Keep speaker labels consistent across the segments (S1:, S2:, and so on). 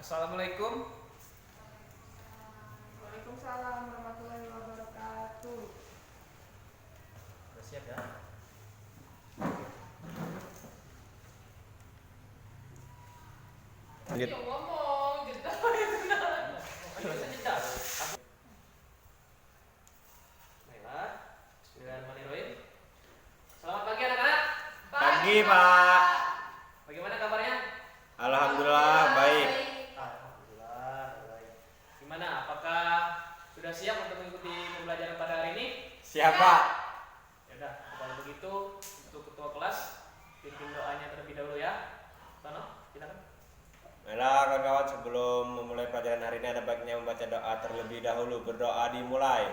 S1: Assalamualaikum.
S2: Waalaikumsalam warahmatullahi wabarakatuh.
S1: Udah siap ya?
S3: Lanjut.
S2: Yang ngomong jeda
S1: Jeda. Baiklah. Bismillahirrahmanirrahim. Selamat pagi anak-anak.
S3: Pagi, Pak.
S1: Bagaimana kabarnya?
S3: Alhamdulillah baik.
S1: Alhamdulillah baik. Gimana? Apakah sudah siap untuk mengikuti pembelajaran pada hari ini?
S3: Siapa?
S1: Ya udah, kalau begitu untuk ketua kelas pimpin doanya terlebih dahulu ya. Tono, silakan.
S3: Baiklah kawan-kawan, sebelum memulai pelajaran hari ini ada baiknya membaca doa terlebih dahulu. Berdoa dimulai.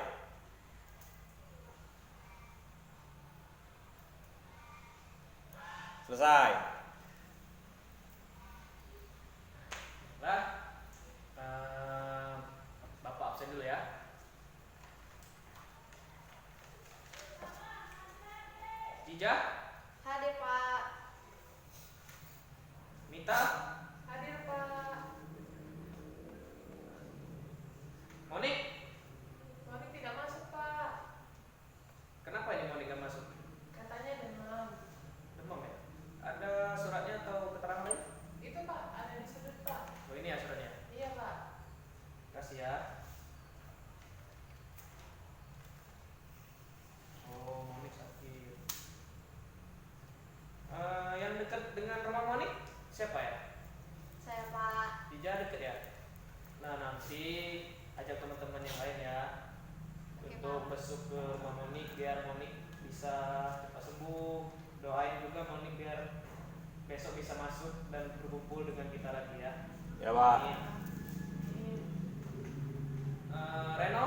S3: Selesai.
S1: Lah, Bapak absen dulu ya. Jija,
S2: Hadir Pak.
S1: Mita,
S2: Hadir Pak.
S1: Monik.
S2: Monik tidak masuk Pak.
S1: Kenapa ini Monik gak masuk?
S2: Katanya demam.
S1: Demam ya? Ada suratnya atau keterangan lain?
S2: Itu Pak ada di sudut Pak.
S1: Oh ini ya suratnya.
S2: Iya Pak.
S1: Kasih ya. Oh, Monik sakit. Yang dekat dengan rumah Monik siapa ya?
S2: Saya Pak.
S1: Jija deket ya? Nah nanti ajak teman-teman yang lain ya
S2: Oke,
S1: untuk
S2: Pak.
S1: besok ke rumah Monik biar Monik bisa cepat sembuh. Doain juga Monik biar besok bisa masuk dan berkumpul dengan kita lagi ya.
S3: Ya, Pak.
S1: Amin. Reno?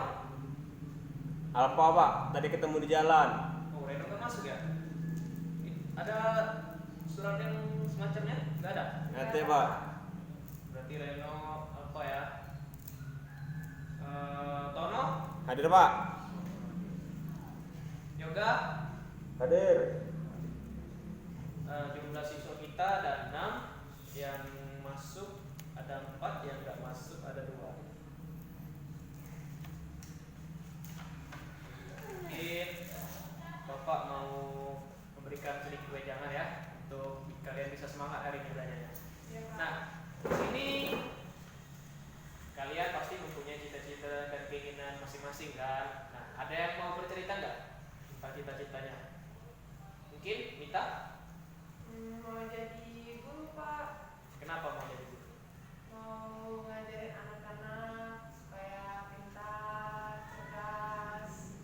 S3: Alfa, Pak. Tadi ketemu di jalan.
S1: Oh Reno gak masuk ya? Ada surat yang semacamnya? Gak ada?
S3: Nanti, Pak.
S1: Berarti Reno apa ya? Tono?
S3: Hadir, Pak.
S1: Yoga?
S3: Hadir.
S1: Jumlah siswa kita ada 6, yang masuk ada 4, yang nggak masuk ada 2. Mungkin Bapak mau memberikan sedikit wejangan ya untuk kalian bisa semangat hari ini belajarnya.
S2: Iya Pak.
S1: Nah, di sini kalian pasti mempunyai cita-cita dan keinginan masing-masing kan. Nah, ada yang mau bercerita nggak tentang cita-citanya? Mungkin Mita?
S2: Mau jadi guru Pak.
S1: Kenapa mau jadi guru?
S2: Mau ngajarin anak-anak supaya pintar, cerdas.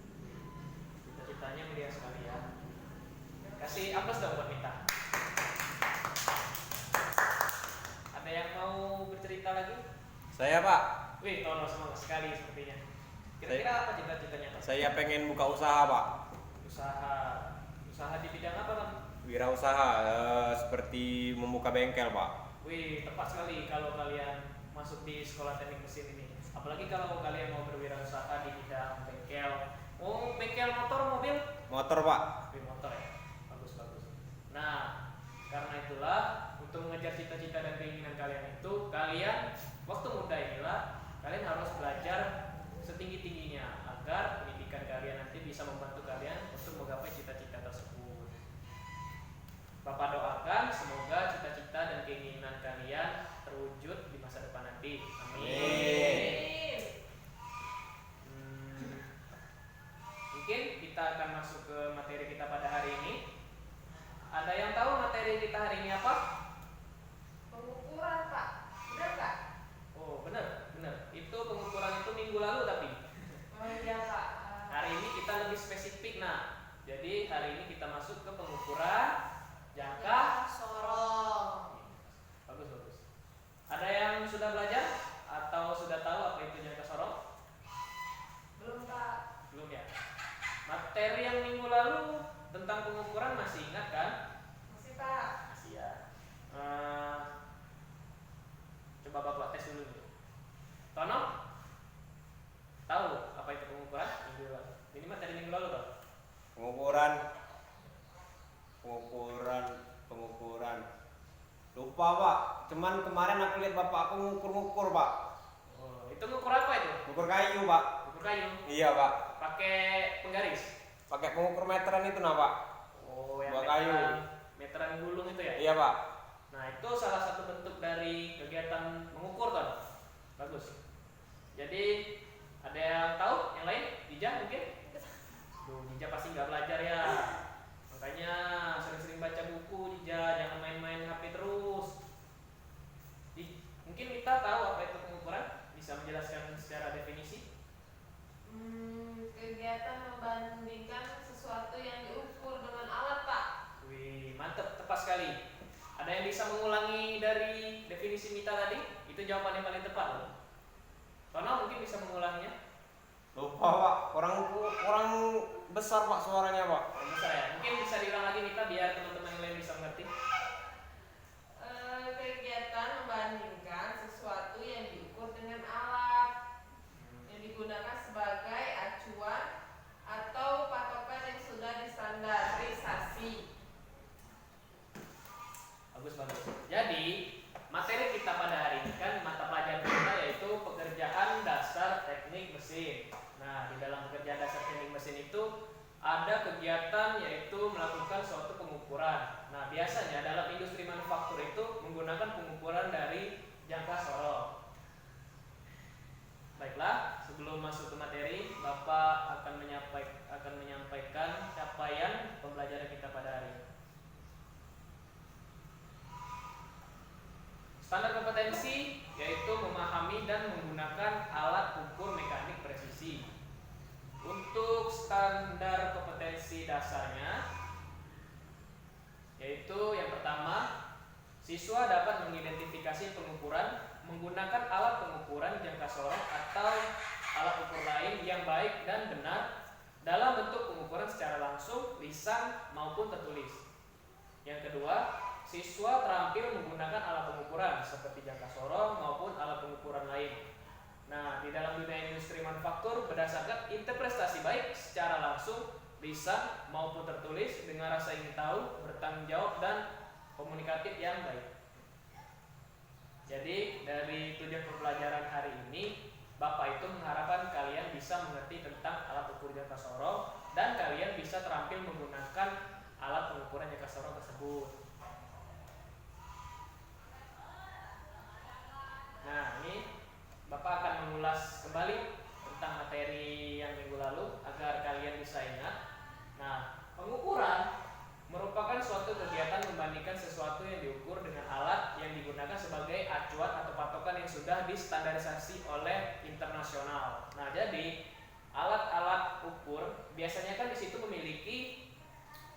S1: Cita-citanya mulia sekali ya. Kasih aplaus dong buat Mita. Ada yang mau bercerita lagi?
S3: Saya, Pak.
S1: Wih, Tono semangat sekali sepertinya. Kira-kira apa cita-citanya Tono?
S3: Saya pengen buka usaha, Pak.
S1: Usaha di bidang apa Ton?
S3: Wirausaha, seperti membuka bengkel, Pak.
S1: Wih, tepat sekali kalau kalian masuk di sekolah teknik mesin ini. Apalagi kalau kalian mau berwirausaha di bidang bengkel. Oh, bengkel motor, mobil?
S3: Motor, Pak.
S1: Wih, motor ya. Bagus, bagus. Nah, karena itulah untuk mengejar cita-cita dan keinginan kalian itu, kalian waktu muda inilah kalian harus belajar setinggi-tingginya agar pendidikan kalian nanti bisa membantu kalian untuk menggapai cita-cita tersebut. Bapak doakan semoga cita-cita dan keinginan kalian terwujud di masa depan nanti. Amin. Mungkin kita akan masuk ke materi kita pada hari ini. Ada yang tahu materi kita hari ini apa?
S2: Pengukuran Pak. Benar Pak?
S1: Oh benar, benar. Itu pengukuran itu minggu lalu tapi
S2: Oh iya Pak.
S1: hari ini kita lebih spesifik. Nah, jadi hari ini kita masuk ke pengukuran jangka.
S2: sorong.
S1: Bagus, bagus. Ada yang sudah belajar atau sudah tahu apa itu jangka sorong?
S2: Belum Pak.
S1: Belum ya. Materi yang minggu lalu tentang pengukuran masih ingat kan?
S2: Masih Pak.
S1: Masih ya. Coba Bapak tes dulu nih. Tono? Tahu apa itu pengukuran minggu lalu? Ini materi minggu lalu Bang.
S3: Pengukuran. Lupa, Pak. Cuman kemarin aku lihat bapak aku ngukur-ngukur pak.
S1: Oh, itu ngukur apa itu?
S3: Ngukur kayu pak.
S1: Ngukur kayu.
S3: Iya pak.
S1: Pakai penggaris.
S3: Pakai pengukur meteran itu nah pak.
S1: Oh, yang
S3: Buat kayu.
S1: meteran gulung itu ya?
S3: Iya pak.
S1: Nah, itu salah satu bentuk dari kegiatan mengukur kan. Bagus. Jadi ada yang tahu? Yang lain? Dija mungkin? Duh, Dija pasti nggak belajar ya. Makanya sering-sering baca buku, Dija, jangan main-main HP terus. Mungkin kita tahu apa itu pengukuran? Bisa menjelaskan secara definisi?
S2: Kegiatan membandingkan sesuatu yang diukur dengan alat, Pak.
S1: Wih, mantep, tepat sekali. Ada yang bisa mengulangi dari definisi Mita tadi? Itu jawaban yang paling tepat loh. Tono mungkin bisa mengulanginya?
S3: Lupa pak. Kurang besar pak suaranya pak.
S1: Bisa ya? Mungkin bisa diulang lagi Mita biar teman-teman yang lain bisa mengerti.
S2: Kegiatan membandingkan sesuatu yang diukur dengan alat yang digunakan sebagai acuan atau patokan yang sudah distandarisasi.
S1: Bagus. Jadi materi kita pada hari ini kan mata pelajaran kita yaitu pekerjaan dasar teknik mesin. Nah, di dalam pekerjaan dasar teknik mesin itu ada kegiatan yaitu melakukan suatu pengukuran. Nah, biasanya dalam industri manufaktur itu menggunakan pengukuran dari jangka sorong. Baiklah, sebelum masuk ke materi, Bapak akan menyampaikan capaian pembelajaran kita pada hari ini. Standar kompetensi yaitu memahami dan menggunakan alat ukur mekanik presisi. Untuk standar kompetensi dasarnya yaitu yang pertama, siswa dapat mengidentifikasi pengukuran menggunakan alat pengukuran jangka sorong atau alat ukur lain yang baik dan benar dalam bentuk pengukuran secara langsung, lisan maupun tertulis. Yang kedua, siswa terampil menggunakan alat pengukuran seperti jangka sorong maupun alat pengukuran lain. Nah, di dalam dunia industri manufaktur berdasarkan interpretasi baik secara langsung, lisan maupun tertulis dengan rasa ingin tahu, bertanggung jawab dan komunikatif yang baik. Jadi dari tujuan pembelajaran hari ini, Bapak itu mengharapkan kalian bisa mengerti tentang alat ukur jangka sorong dan kalian bisa terampil menggunakan alat pengukuran jangka sorong tersebut. Nah, ini Bapak akan mengulas kembali tentang materi yang minggu lalu agar kalian bisa ingat. Nah, pengukuran merupakan suatu kegiatan membandingkan sesuatu yang diukur dengan alat yang digunakan sebagai acuan atau patokan yang sudah distandarisasi oleh internasional. Nah, jadi alat-alat ukur biasanya kan di situ memiliki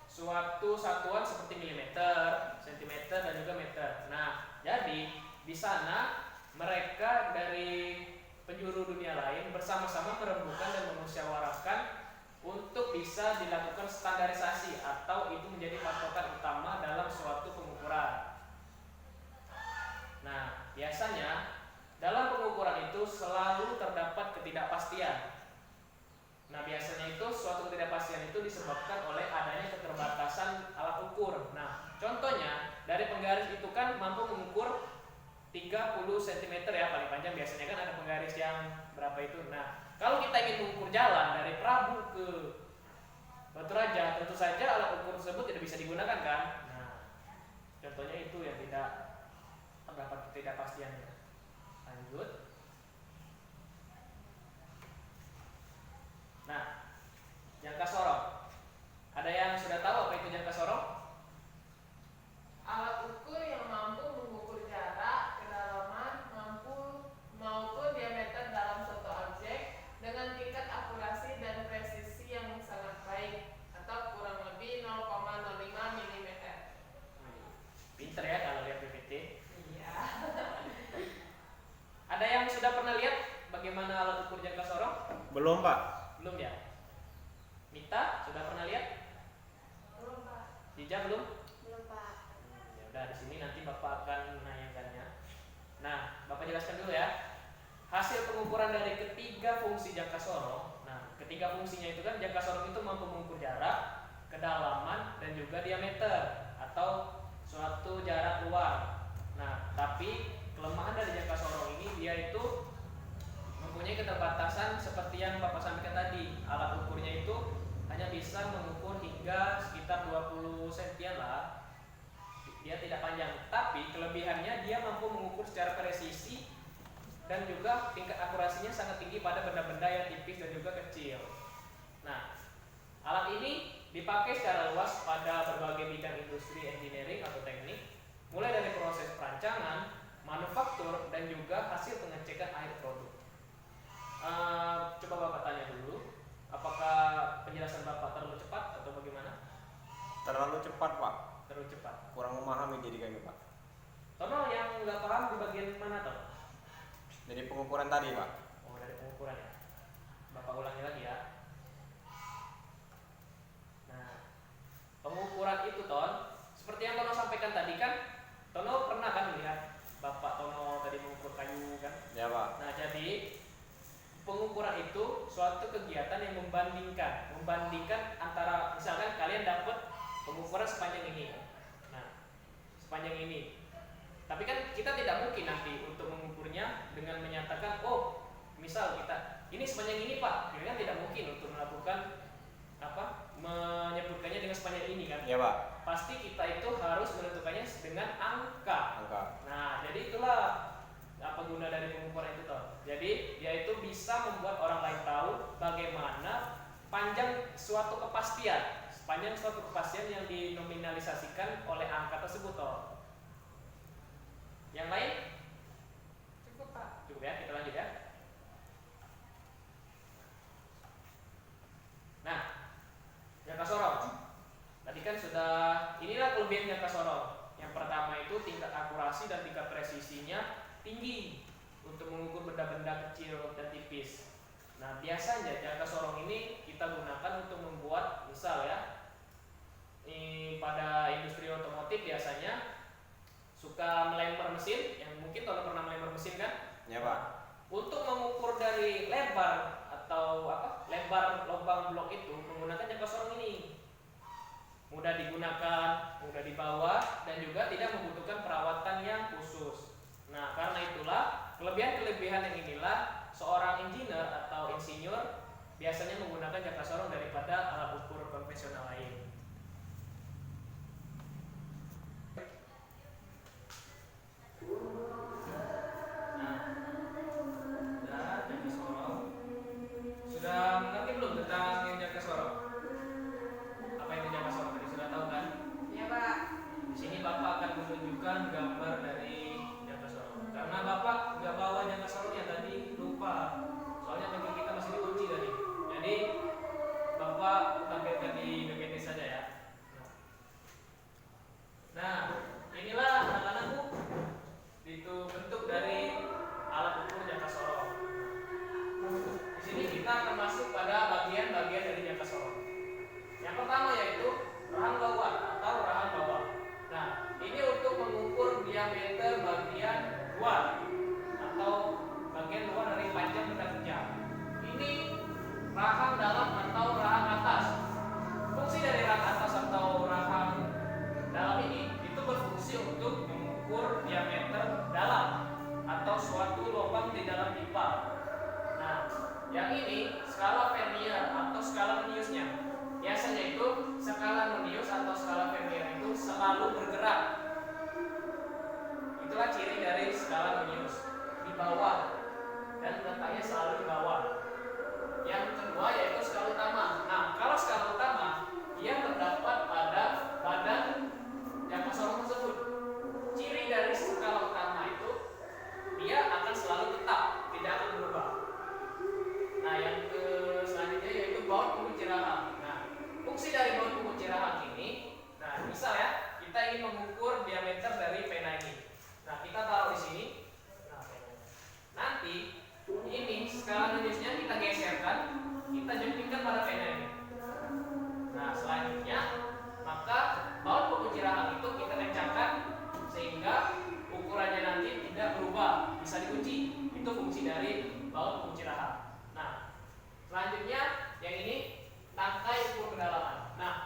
S1: suatu satuan seperti milimeter, sentimeter dan juga meter. Nah, jadi di sana mereka dari penjuru dunia lain bersama-sama merembukan dan memusyawarahkan untuk bisa dilakukan standarisasi atau itu menjadi patokan utama dalam suatu pengukuran. Nah, biasanya dalam pengukuran itu selalu terdapat ketidakpastian. Nah, biasanya itu suatu ketidakpastian itu disebabkan oleh adanya keterbatasan alat ukur. Nah, contohnya dari penggaris itu kan mampu mengukur 30 cm ya paling panjang, biasanya kan ada penggaris yang berapa itu. Nah, kalau kita ingin mengukur jalan dari Prabu ke Batu Raja, tentu saja alat ukur tersebut tidak bisa digunakan kan. Nah, contohnya itu yang tidak terdapat ketidakpastiannya. Lanjut. Nah, jangka sorong. Ada yang sudah tahu apa itu jangka sorong?
S2: Alat ukur yang mampu mengukur jarak, kedalaman, maupun diameter dalam suatu objek dengan tingkat akurasi dan presisi yang sangat baik atau kurang lebih 0,05 mm.
S1: Pinter ya kalau lihat PPT.
S2: Iya.
S1: Ada yang sudah pernah lihat bagaimana alat ukur jangka sorong?
S3: Belum pak.
S1: Belum ya? Mita sudah pernah lihat?
S2: Belum, Pak.
S1: Dija belum?
S2: Belum, Pak.
S1: Ya udah, di sini nanti Bapak akan menanyakannya. Nah, Bapak jelaskan dulu ya. Hasil pengukuran dari ketiga fungsi jangka sorong. Nah, ketiga fungsinya itu kan jangka sorong itu mampu mengukur jarak, kedalaman dan juga diameter atau suatu jarak luar. Nah, tapi kelemahan dari jangka sorong ini dia itu mempunyai keterbatasan seperti yang Bapak sampaikan tadi. Alat ukurnya itu hanya bisa mengukur hingga sekitar 20 sentian lah. Dia tidak panjang, tapi kelebihannya dia mampu mengukur secara presisi dan juga tingkat akurasinya sangat tinggi pada benda-benda yang tipis dan juga kecil. Nah, alat ini dipakai secara luas pada berbagai bidang industri engineering atau teknik, mulai dari proses perancangan, manufaktur, dan juga hasil pengecekan akhir produk. Coba Bapak tanya dulu, apakah penjelasan Bapak terlalu cepat atau bagaimana?
S3: Terlalu cepat, Pak.
S1: Terlalu cepat.
S3: Kurang memahami jadi kami, Pak.
S1: Tono yang nggak paham di bagian mana toh?
S3: Jadi pengukuran tadi, Pak.
S1: Oh, dari pengukuran ya. Bapak ulangi lagi ya. Nah, pengukuran itu Ton, seperti yang Tono sampaikan tadi kan, Tono pernah kan melihat Bapak Tono tadi mengukur kayu kan?
S3: Ya, Pak.
S1: Nah, jadi pengukuran itu suatu kegiatan yang membandingkan antara misalkan kalian dapat pengukuran sepanjang ini. Nah, sepanjang ini. Tapi kan kita tidak mungkin nanti untuk mengukurnya dengan menyatakan, oh, misal kita ini sepanjang ini Pak, kita kan tidak mungkin untuk melakukan menyebutkannya dengan sepanjang ini kan?
S3: Ya, Pak.
S1: Pasti kita itu harus menentukannya dengan angka. Nah, jadi itulah apa guna dari pengukuran itu toh. Jadi dia itu bisa membuat orang lain tahu bagaimana panjang suatu kepastian, sepanjang suatu kepastian yang dinominalisasikan oleh angka tersebut toh. Yang lain?
S2: Cukup Pak.
S1: Cukup ya, kita lanjut ya. Nah, jangka sorong. Tadi kan sudah, inilah kelebihan jangka sorong. Yang pertama itu tingkat akurasi dan tingkat presisinya tinggi untuk mengukur benda-benda kecil dan tipis. Nah, biasanya jangka sorong ini kita gunakan untuk membuat, misal ya, pada industri otomotif biasanya suka melempar mesin, yang mungkin kalau pernah melempar mesin kan?
S3: Ya, Pak.
S1: Untuk mengukur dari lebar atau lebar lubang blok itu menggunakan jangka sorong ini. Mudah digunakan, mudah dibawa, dan juga tidak membutuhkan perawatan yang khusus. Nah, karena itulah kelebihan-kelebihan yang inilah seorang engineer atau insinyur biasanya menggunakan jangka sorong daripada alat ukur konvensional lain. Sudah mengerti belum tentang yang jangka sorong? Apa itu jangka sorong tadi sudah tahu kan?
S2: Iya Pak.
S1: Di sini Bapak akan menunjukkan gambar dari jangka sorong. Karena Bapak nggak bawa jangka sorongnya tadi, lupa. Soalnya bagi kita masih dikunci tadi. Jadi Bapak tampilkan di PPT saja ya. Nah, inilah anak-anakku. Itu bentuk dari alat ukur jangka sorong. Di sini kita akan masuk pada bagian-bagian dari jangka sorong. Yang pertama yaitu rahang bawah atau rahang bawah. Nah, ini untuk mengukur diameter bagian luar atau bagian luar dari panjang benda kerja. Ini rahang dalam atau rahang atas. Fungsi dari rahang atas atau rahang dalam ini itu berfungsi untuk mengukur diameter dalam atau suatu lubang di dalam pipa. Nah, yang ini skala Vernier atau skala Noniusnya. Biasanya itu skala Nonius atau skala Vernier itu selalu bergerak. Itulah ciri dari skala Nonius, di bawah dan letaknya selalu di bawah. Yang kedua yaitu skala utama. Nah, kalau skala utama dia terdapat pada badan jangka sorong tersebut. Ciri dari skala utama itu dia akan selalu tetap, tidak akan berubah. Nah, yang selanjutnya yaitu baut pengunci rahang. Nah, fungsi dari baut pengunci rahang ini, nah misal ya kita ingin mengukur diameter dari pena ini. Nah, kita taruh di sini. Nah, nanti ini skala Noniusnya kita geserkan, kita jepitkan pada pena ini. Nah, selanjutnya maka baut pengunci rahang itu kita kencangkan sehingga ukurannya nanti tidak berubah, bisa dikunci. Itu fungsi dari baut pengunci rahang. Nah, selanjutnya yang ini tangkai ukur kedalaman. Nah,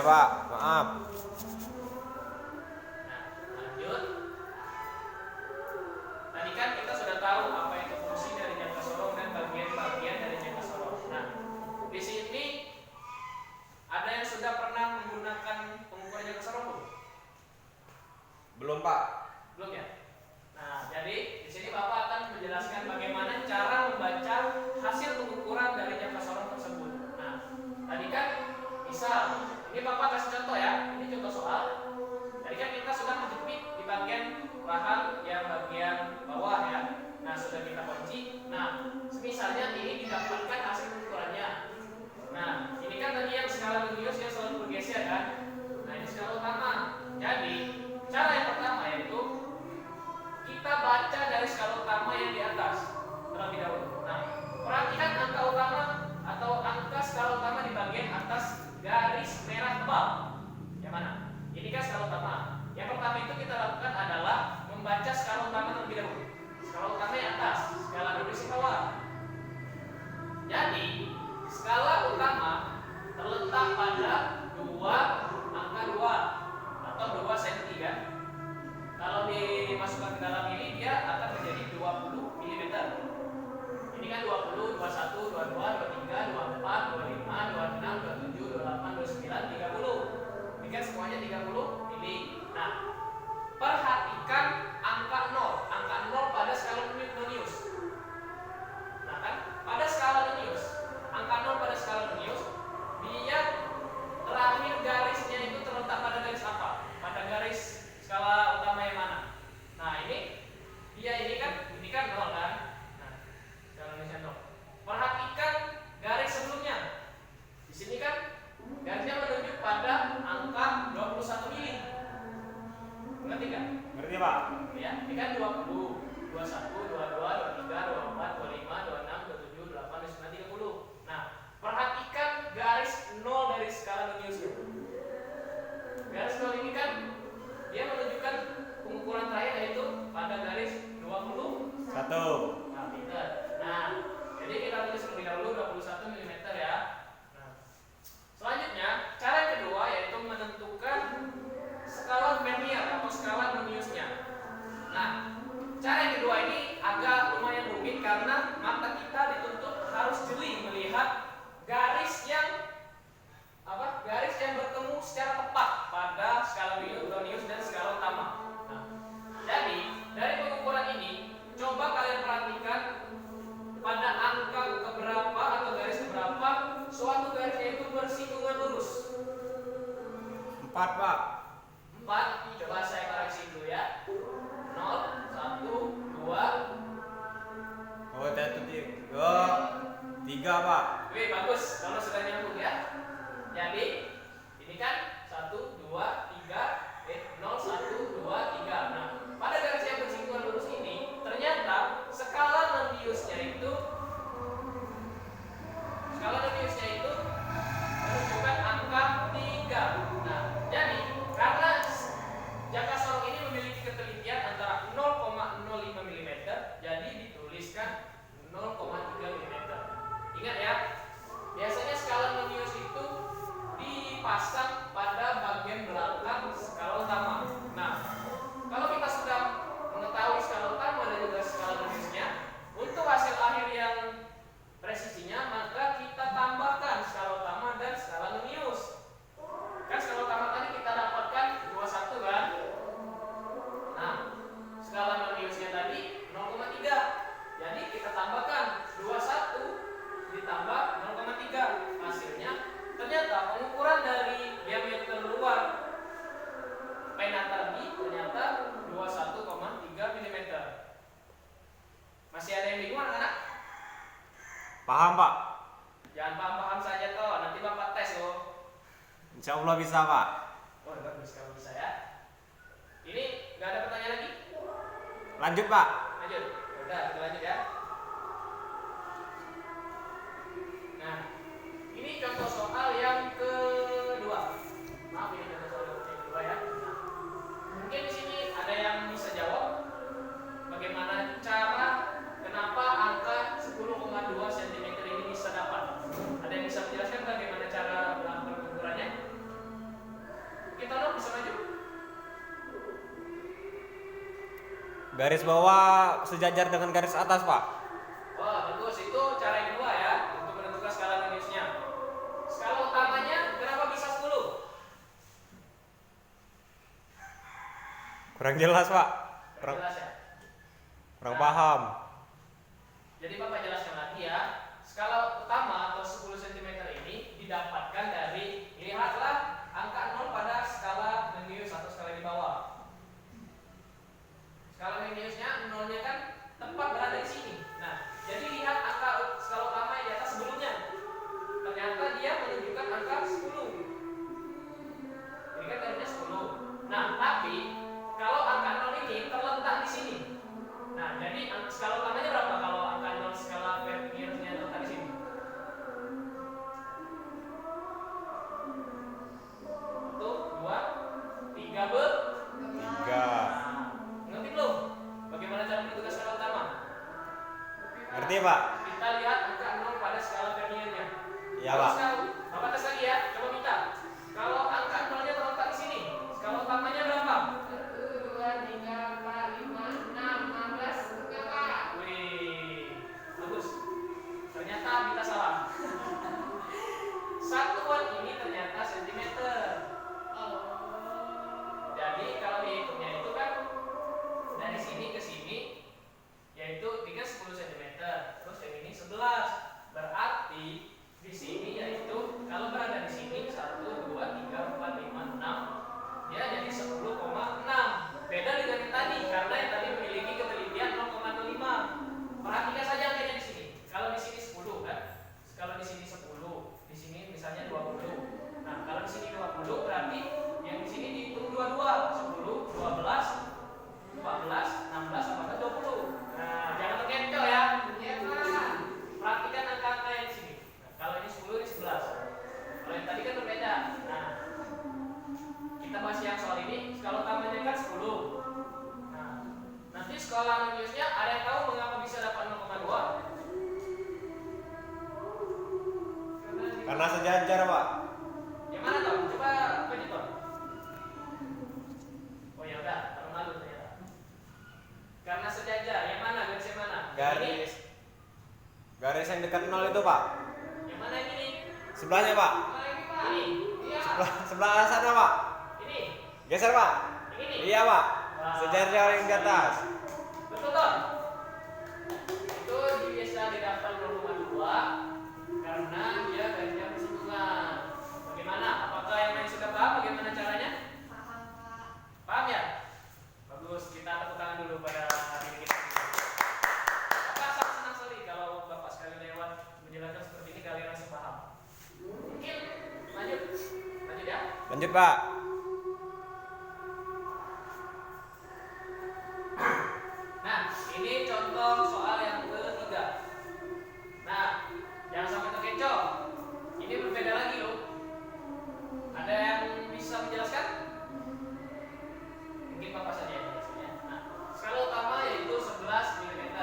S3: Pak, maaf.
S1: Nah, lanjut. Tadi kan kita sudah tahu apa itu fungsi dari jangka sorong dan bagian-bagian dari jangka sorong. Nah, di sini ada yang sudah pernah menggunakan pengukuran jangka sorong belum?
S3: Belum Pak.
S1: Belum ya? Nah, jadi di sini Bapak akan menjelaskan bagaimana cara membaca hasil pengukuran dari jangka sorong tersebut. Nah, tadi kan misal, ini Bapak kasih contoh ya, ini contoh soal. Tadi kan kita sudah menjepit di bagian bahan yang bagian bawah ya. Nah, sudah kita kunci. Nah, misalnya ini didapatkan hasil pengukurannya. Nah, ini kan tadi yang skala Lunius yang selalu bergeser kan. Nah, ini skala utama. Jadi, cara yang pertama yaitu kita baca dari skala utama yang di atas terlebih dahulu. Nah, perhatikan angka utama atau angka skala utama di bagian atas garis merah tebal. Yang mana? Ini kan skala utama. Yang pertama itu kita lakukan adalah membaca skala utama terlebih dahulu. Skala utama yang atas, skala Lunius di bawah. Jadi, skala utama terletak pada angka 2 atau 2 cm kan. Kalau dimasukkan ke dalam ini dia akan menjadi 20 mm. Ini kan 20, 21, 22, 23, 24, 25, 26, 27, 28, 29, 30. Ini kan semuanya 30 mili. Nah, perhatikan angka 0. Angka 0 pada skala Lunius. Nah kan, pada skala Lunius, angka 0 pada skala Lunius, dia terakhir garisnya itu terletak pada garis apa? Pada garis skala utama yang mana? Nah ini dia ini kan 0 kan? Nah, skala Luniusnya 0. Perhatikan garis sebelumnya. Di sini kan garisnya menunjuk pada angka 21 mili. Ngerti kan?
S3: Ngerti Pak?
S1: Ya, ini kan 20, 21, 22, 23, 24, 25, 26, 27, 28, 29, 30. Nah, perhatikan garis 0 dari skala Lunius. Garis 0 ini kan dia menunjukkan pengukuran terakhir yaitu pada garis 21. Nah, pintar. Nah, jadi kita tulis terlebih dahulu 21 mm ya. Nah, selanjutnya, cara yang kedua yaitu menentukan skala Vernier atau skala Luniusnya. Nah, cara yang kedua ini agak lumayan rumit karena mata kita dituntut harus jeli melihat garis yang bertemu secara tepat pada skala Lunius dan skala utama. Nah, jadi dari pengukuran ini coba kalian perhatikan pada angka keberapa atau garis keberapa suatu garisnya itu bersinggungan lurus.
S3: 4 Pak.
S1: 4, coba saya koreksi dulu ya. 0, 1, 2.
S3: Oh, itu 3 Pak.
S1: Wih, bagus. Kalau sudah nyambung ya. Jadi, ini kan 1, 2, 3, 0, 1, 2, 3. Nah, pada garis yang bersinggungan lurus ini, ternyata skala Luniusnya itu menunjukkan angka 3. Nah, jadi karena jangka sorong ini memiliki ketelitian antara 0,05 mm, jadi dituliskan 0,3 mm. Ingat ya, biasanya skala Lunius itu dipasang pada bagian belakang skala utama. Nah, kalau kita sudah mengetahui skala utama dan juga skala Luniusnya, untuk hasil akhir yang presisinya maka kita tambahkan skala utama dan skala Lunius. Kan skala utama tadi kita dapatkan 21 kan? Nah, skala Luniusnya tadi 0,3. Jadi kita tambahkan 21 ditambah 0,3. Hasilnya ternyata pengukuran dari diameter luar pena tadi ternyata 21,3 mm. Masih ada yang bingung anak-anak?
S3: Paham Pak?
S1: Jangan paham-paham saja toh, nanti Bapak tes loh.
S3: Insya Allah bisa Pak.
S1: Oh, bagus kalau bisa ya. Ini nggak ada pertanyaan lagi?
S3: Lanjut Pak.
S1: Lanjut. Udah, kita lanjut ya. Nah, ini contoh soal yang kedua. Maaf, ini contoh soal yang kedua ya. Nah, mungkin di sini ada yang bisa jawab bagaimana cara kenapa angka 10,2 cm ini bisa dapat. Ada yang bisa menjelaskan bagaimana cara melakukan pengukurannya? bisa maju.
S3: Garis bawah sejajar dengan garis atas, Pak.
S1: Wah, bagus. Itu cara yang kedua ya untuk menentukan skala minusnya. Skala utamanya kenapa bisa 10?
S3: Kurang jelas, Pak.
S1: Kurang jelas ya.
S3: Kurang
S1: Nah,
S3: paham.
S1: Jadi Bapak jelaskan lagi ya. Skala utama atau 10 cm ini didapatkan dari, lihatlah angka 0 pada skala Memmius atau skala di bawah. Skala Memmiusnya nolnya kan tepat berada di sini. Nah, jadi lihat angka skala utama yang di atas sebelumnya. Ternyata dia menunjukkan angka 10. Ini kan tadinya 10. Nah, tapi kalau angka 0 ini terletak di sini. Nah, jadi skala utamanya berapa kalau angka 0 skala Memmiusnya terletak di sini? 1, 2, 3 ber.
S3: 3.
S1: Nah, ngerti belum? Bagaimana cara menentukan skala utama?
S3: Ngerti, Pak?
S1: Kita lihat angka 0 pada skala Vernier-nya.
S3: Iya, Pak.
S1: Bapak tes lagi ya, coba minta. Kalau angka 0-nya terletak di sini, skala utamanya berapa?
S2: 1, 2, 3, 4, 5, 6, 16, Pak.
S1: Wih, bagus. Ternyata kita salah. Satuan ini ternyata sentimeter. Jadi kalau dihitungnya itu kan dari sini ke sini, yaitu ini kan 10 cm, terus yang ini 11. Berarti di sini yaitu kalau berada di sini 1, 2, 3, 4, 5, 6, dia jadi 10,6. Beda dengan yang tadi karena yang tadi memiliki ketelitian 0,05. Perhatikan saja angkanya di sini. Kalau di sini 10 kan? Kalau di sini 10, di sini misalnya 20. Nah, kalau di sini 20 berarti yang di sini dihitung 22, 10, 12, 14, 16, 18, 20. Nah, jangan terkecoh ya.
S2: Iya, Pak.
S1: Perhatikan angka-angka yang di sini. Nah, kalau ini 10, ini 11. Kalau yang tadi kan berbeda. Nah, kita bahas yang soal ini, skala utamanya kan 10. Nah, nanti skala Memmiusnya ada yang tahu mengapa bisa dapat 0,2?
S3: Karena sejajar, Pak.
S1: Yang mana tahu? Coba lanjut, Bang. Oh ya udah, terlalu malu ternyata. Karena sejajar, yang mana? Garis yang mana?
S3: Garis yang dekat 0 itu, Pak.
S1: Yang mana yang ini?
S3: Sebelahnya, Pak.
S2: Nah, ini, Pak.
S1: Ini.
S2: Iya.
S3: Sebelah sana, Pak.
S1: Ini.
S3: Geser, Pak.
S1: Yang ini.
S3: Iya, Pak.
S1: Wah.
S3: Sejajar yang di atas.
S1: Betul toh? Itu biasa didaftar 0,2 karena dia garisnya bersinggungan. Bagaimana? Apakah yang lain sudah paham bagaimana caranya?
S2: Paham, Pak.
S1: Paham ya? Bagus, kita tepuk tangan dulu pada diri kita. Bapak sangat senang sekali kalau Bapak sekali lewat menjelaskan seperti ini kalian langsung paham. Mungkin lanjut ya.
S3: Lanjut, Pak.
S1: Nah, ini contoh soal yang ketiga. Nah, jangan sampai terkecoh. Ini berbeda lagi loh. Ada yang bisa menjelaskan? Mungkin Bapak saja yang menjelaskannya. Nah, skala utama yaitu 11 mm.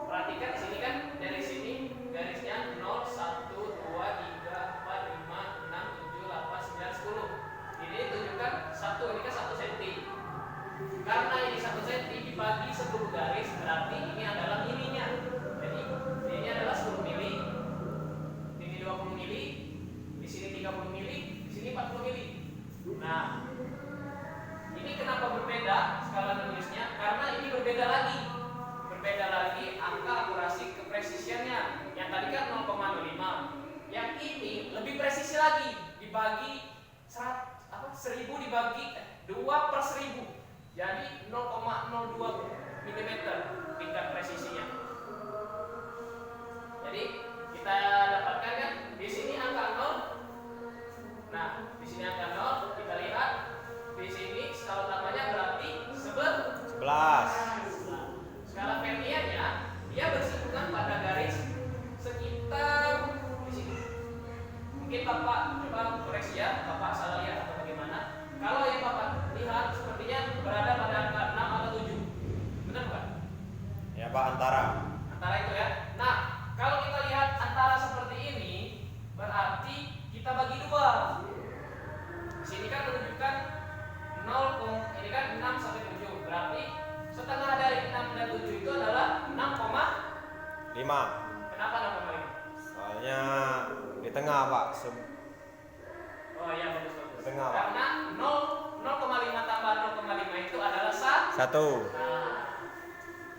S1: Perhatikan di sini kan, dari sini garisnya 0, 1, 2, 3, 4, 5, 6, 7, 8, 9, 10. Ini tunjukkan 1, ini kan 1 cm. Karena ini 1 cm dibagi 10 garis, berarti ini adalah milinya. Jadi ini adalah 10 mili, ini 20 mili, di sini 30 mili, di sini 40 mili. Nah, ini kenapa berbeda skala Memmiusnya? Karena ini berbeda lagi. Berbeda lagi angka akurasi kepresisiannya. Yang tadi kan 0,05. Yang ini lebih presisi lagi, dibagi 1000 dibagi 2/1000. Jadi 0,02 mm tingkat presisinya. Jadi kita dapatkan kan di sini angka 0. Nah, di sini angka 0, kita lihat di sini skala utamanya berarti 11.
S3: 11.
S1: Skala Vernier-nya dia bersinggungan pada garis sekitar di sini. Mungkin Bapak coba koreksi ya, Bapak salah lihat atau bagaimana. Kalau yang Bapak lihat sepertinya berada pada angka 6 atau 7. Benar bukan?
S3: Ya, Pak, antara.
S1: Antara itu ya. Nah, kalau kita lihat antara seperti ini, berarti kita bagi dua. Di sini kan menunjukkan Kenapa 0,5?
S3: Soalnya di tengah Pak.
S1: Oh iya, bagus bagus.
S3: Di tengah, Pak.
S1: Karena 0,5 tambah 0,5 itu adalah 1.
S3: 1.
S1: Nah,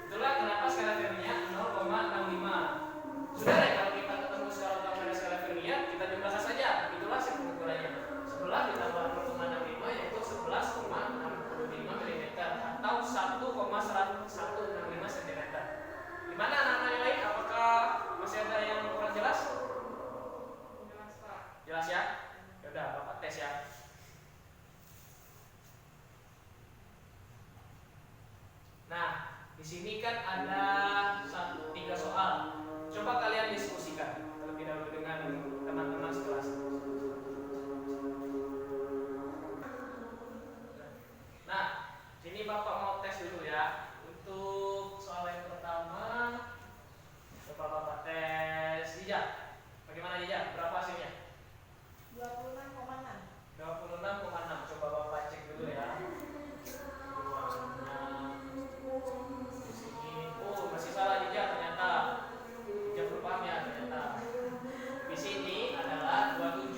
S1: itulah kenapa skala Vernier 0,65. Sudah deh, kalau kita ketemu skala utama dan skala Vernier, kita jumlahkan saja. Itulah ukurannya. 11 ditambah 0,65 yaitu 11,65 mm atau 1,165 cm. Gimana anak-anak yang lain? Apakah masih ada yang kurang jelas?
S2: Jelas Pak.
S1: Jelas ya? Yaudah, Bapak tes ya. Nah, di sini kan ada 3 soal. Coba kalian diskusikan terlebih dahulu dengan teman-teman sekelas. Nah, sini Bapak mau tes dulu ya. Untuk soal yang pertama, coba Bapak tes Jija. Bagaimana Jija? Berapa hasilnya?
S2: 26,6.
S1: 26,6. Coba Bapak cek dulu ya. Di sini, oh masih salah Jija ternyata. Jija belum paham ya ternyata. Di sini adalah 27.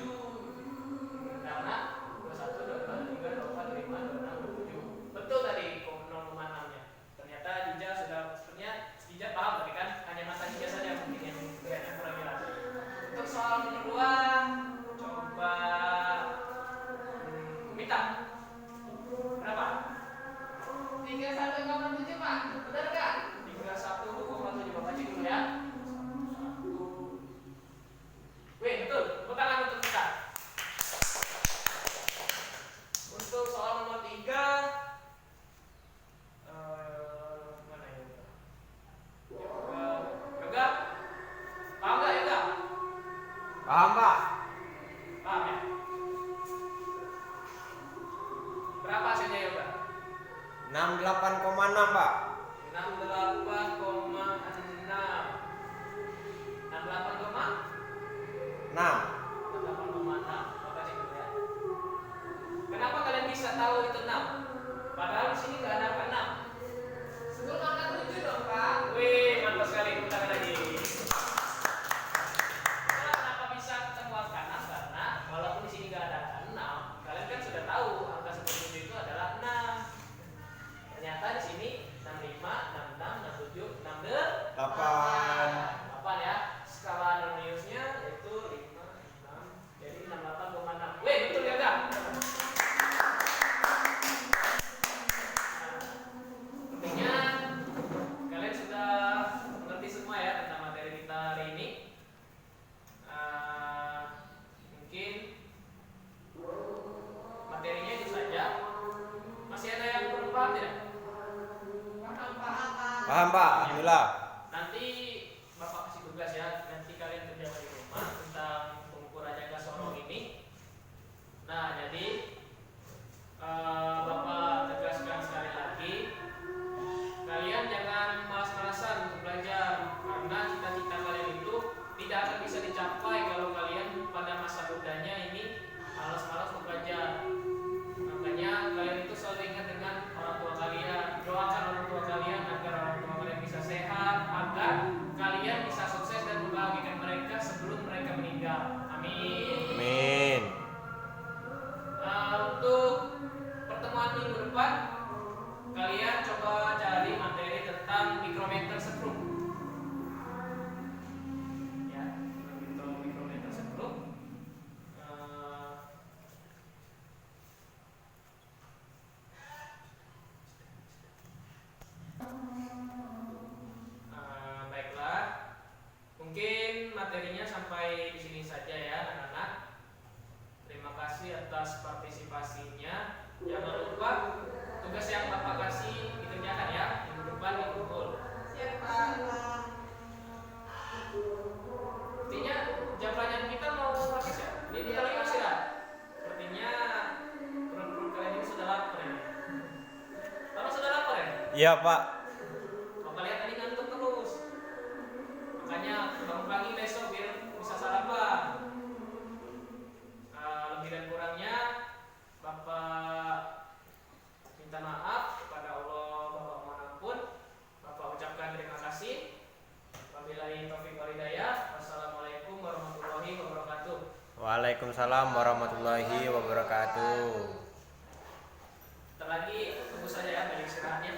S1: Karena 21, 22, 23, 24, 25, 26, 27. Betul tadi 0,6-nya. Ternyata Jija sudah sebenarnya Jija paham tadi kan? Hanya mata Jija saja mungkin yang kurang jelas. Untuk soal kedua, coba Mita. Berapa?
S2: 31,7 Pak. Benar nggak?
S1: 31,7. Bapak cek dulu ya. Wih, betul. Tepuk tangan untuk Mita. Untuk soal nomor 3, mana ya? Yoga. Paham nggak Yoga?
S3: Paham Pak?
S1: Paham ya? Berapa hasilnya Yoga?
S3: 68,6 Pak.
S1: 68,6. 68,6.
S3: 6.
S1: Bapak cek dulu ya. Kenapa kalian bisa tahu itu 6? Padahal di sini nggak ada angka 6.
S2: Sebelum angka 7 dong Pak.
S1: Wih, mantap sekali. Tepuk tangan lagi. Kenapa bisa ketemu angka 6? Karena walaupun di sini nggak ada angka 6, kalian kan sudah tahu angka seperti itu adalah 6. Ternyata di sini 65, 66, 67, 68.
S3: 8.
S1: 8 ya. Skala Arrhenius-nya yaitu 5, 6, jadi 68,6. Wih, betul ya, Kak? Artinya kalian sudah mengerti semua ya tentang materi kita hari ini. Mungkin materinya itu saja. Masih ada yang perlu paham tidak?
S2: Paham Pak.
S3: Paham Pak? Alhamdulillah.
S1: Nanti Bapak kasih tugas ya. Nanti kalian kerjakan di rumah tentang pengukuran gas sorong ini. Nah, jadi Bapak tegaskan sekali lagi, kalian jangan malas-malasan untuk belajar karena cita-cita kalian itu tidak akan bisa dicapai kalau kalian pada masa mudanya ini malas-malas untuk belajar. Makanya kalian itu selalu ingat dengan orang tua kalian, doakan orang tua kalian agar orang tua kalian bisa sehat, agar kalian bisa sukses dan membahagiakan mereka sebelum mereka meninggal. Amin.
S3: Amin.
S1: Untuk pertemuan minggu depan, kalian coba cari materi tentang mikrometer sekrup. Ya, untuk mikrometer sekrup. Baiklah, mungkin materinya sampai di sini saja ya anak-anak. Terima kasih atas partisipasinya. Jangan lupa tugas yang Bapak kasih dikerjakan ya. Minggu depan dikumpul.
S2: Siap Pak.
S1: Artinya jam pelajaran kita mau habis ya. Ini kita lagi istirahat. Sepertinya perut kalian ini sudah lapar ya. Bapak sudah lapar ya?
S3: Iya Pak.
S1: Bapak lihat tadi ngantuk terus. Makanya bangun pagi besok biar bisa sarapan. Lebih dan kurangnya Bapak minta maaf kepada Allah, Bapak mohon ampun. Bapak ucapkan terima kasih. Wabillahi
S3: Waalaikumsalam warahmatullahi wabarakatuh.
S1: Ntar lagi tunggu saja ya dari istirahatnya.